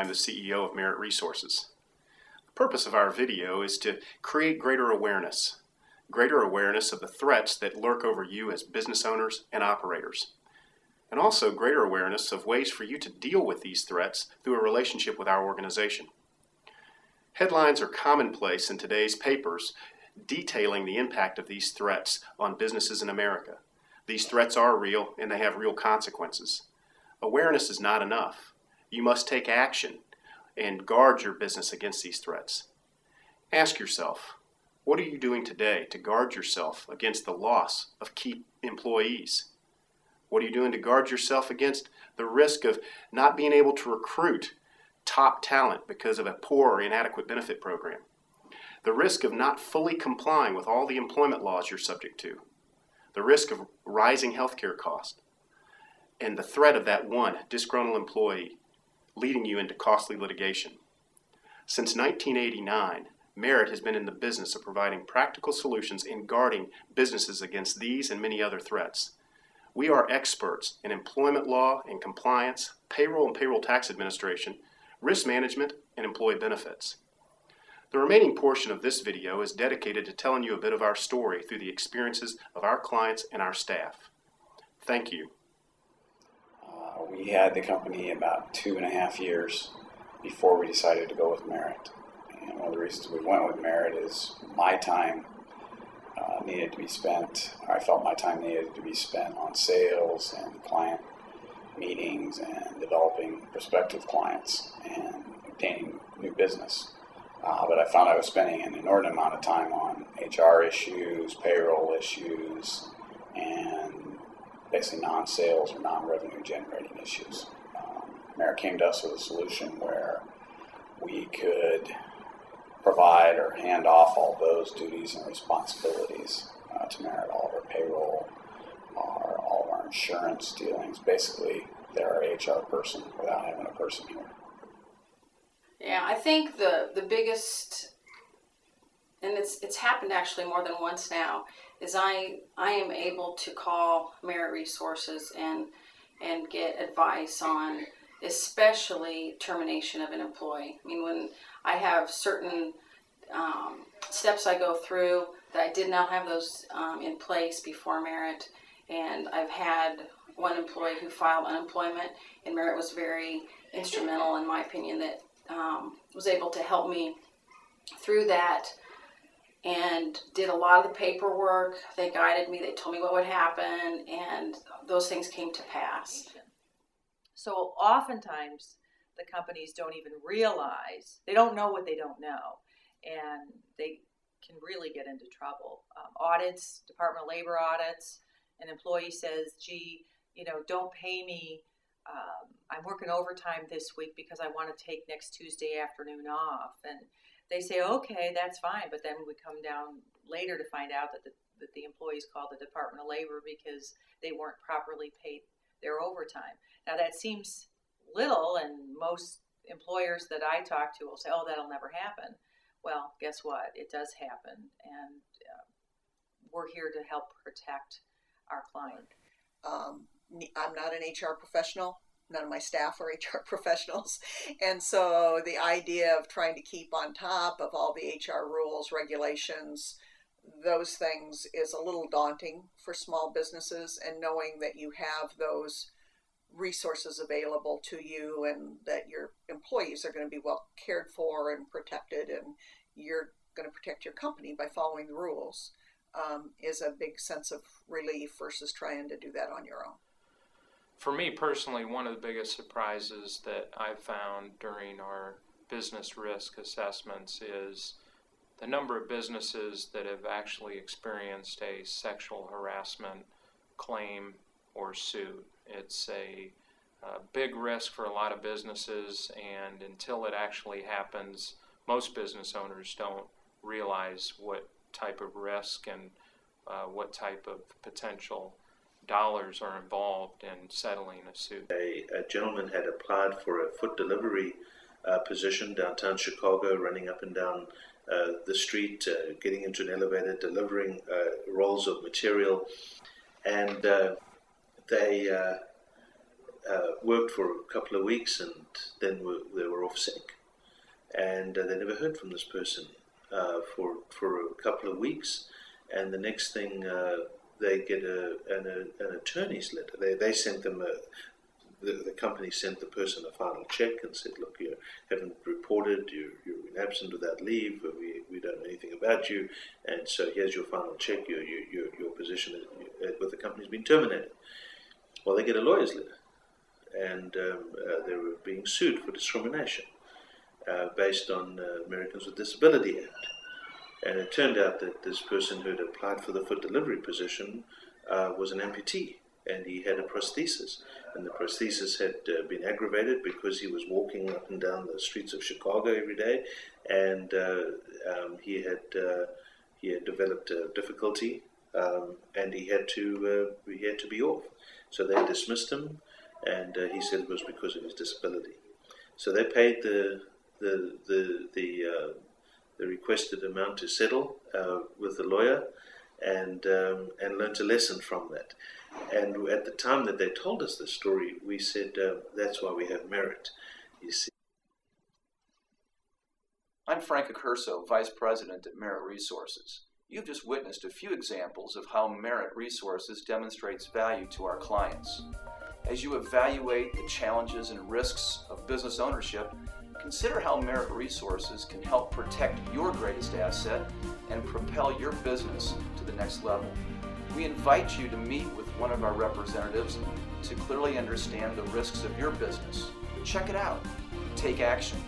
I'm the CEO of Merit Resources. The purpose of our video is to create greater awareness of the threats that lurk over you as business owners and operators, and also greater awareness of ways for you to deal with these threats through a relationship with our organization. Headlines are commonplace in today's papers detailing the impact of these threats on businesses in America. These threats are real and they have real consequences. Awareness is not enough. You must take action and guard your business against these threats. Ask yourself, what are you doing today to guard yourself against the loss of key employees? What are you doing to guard yourself against the risk of not being able to recruit top talent because of a poor or inadequate benefit program? The risk of not fully complying with all the employment laws you're subject to. The risk of rising healthcare costs. And the threat of that one disgruntled employee leading you into costly litigation. Since 1989, Merit has been in the business of providing practical solutions in guarding businesses against these and many other threats. We are experts in employment law and compliance, payroll and payroll tax administration, risk management, and employee benefits. The remaining portion of this video is dedicated to telling you a bit of our story through the experiences of our clients and our staff. Thank you. We had the company about 2.5 years before we decided to go with Merit. And one of the reasons we went with Merit is my time needed to be spent, or I felt my time needed to be spent on sales and client meetings and developing prospective clients and obtaining new business. But I found I was spending an inordinate amount of time on HR issues, payroll issues, and basically non-sales or non-revenue generating issues. Merit came to us with a solution where we could provide or hand off all those duties and responsibilities to Merit, all of our payroll, all of our insurance dealings. Basically, they're our HR person without having a person here. Yeah, I think the biggest, and it's happened actually more than once now, is I am able to call Merit Resources and get advice on especially termination of an employee. I mean, when I have certain steps I go through that I did not have those in place before Merit, and I've had one employee who filed unemployment, and Merit was very instrumental, in my opinion, that was able to help me through that and did a lot of the paperwork. They guided me, they told me what would happen, and those things came to pass. So oftentimes the companies don't even realize, they don't know what they don't know, and they can really get into trouble. Audits, Department of Labor audits, an employee says, gee, don't pay me, I'm working overtime this week because I want to take next Tuesday afternoon off. And they say, okay, that's fine. But then we come down later to find out that the employees called the Department of Labor because they weren't properly paid their overtime. Now that seems little, and most employers that I talk to will say, oh, that'll never happen. Well, guess what? It does happen. And we're here to help protect our client. I'm not an HR professional. None of my staff are HR professionals. And so the idea of trying to keep on top of all the HR rules, regulations, those things is a little daunting for small businesses, and knowing that you have those resources available to you and that your employees are going to be well cared for and protected, and you're going to protect your company by following the rules, is a big sense of relief versus trying to do that on your own. For me personally, one of the biggest surprises that I've found during our business risk assessments is the number of businesses that have actually experienced a sexual harassment claim or suit. It's a big risk for a lot of businesses, and until it actually happens, most business owners don't realize what type of risk and what type of potential dollars are involved in settling a suit. A gentleman had applied for a food delivery position downtown Chicago, running up and down the street, getting into an elevator, delivering rolls of material, and they worked for a couple of weeks, and then they were off sick. And they never heard from this person for a couple of weeks. And the next thing, they get an attorney's letter. They sent them the company sent the person a final check and said, look, you haven't reported, you've been absent without leave, we don't know anything about you, and so here's your final check, your position with the company has been terminated. Well, they get a lawyer's letter, and they were being sued for discrimination based on Americans with Disability Act. And it turned out that this person who had applied for the food delivery position was an amputee, and he had a prosthesis. And the prosthesis had been aggravated because he was walking up and down the streets of Chicago every day, and he had developed difficulty, and he had to be off. So they dismissed him, and he said it was because of his disability. So they paid the requested amount to settle with the lawyer, and learned a lesson from that. And at the time that they told us the story, we said that's why we have Merit. You see. I'm Frank Accurso, Vice President at Merit Resources. You've just witnessed a few examples of how Merit Resources demonstrates value to our clients. As you evaluate the challenges and risks of business ownership, consider how Merit Resources can help protect your greatest asset and propel your business to the next level. We invite you to meet with one of our representatives to clearly understand the risks of your business. Check it out. Take action.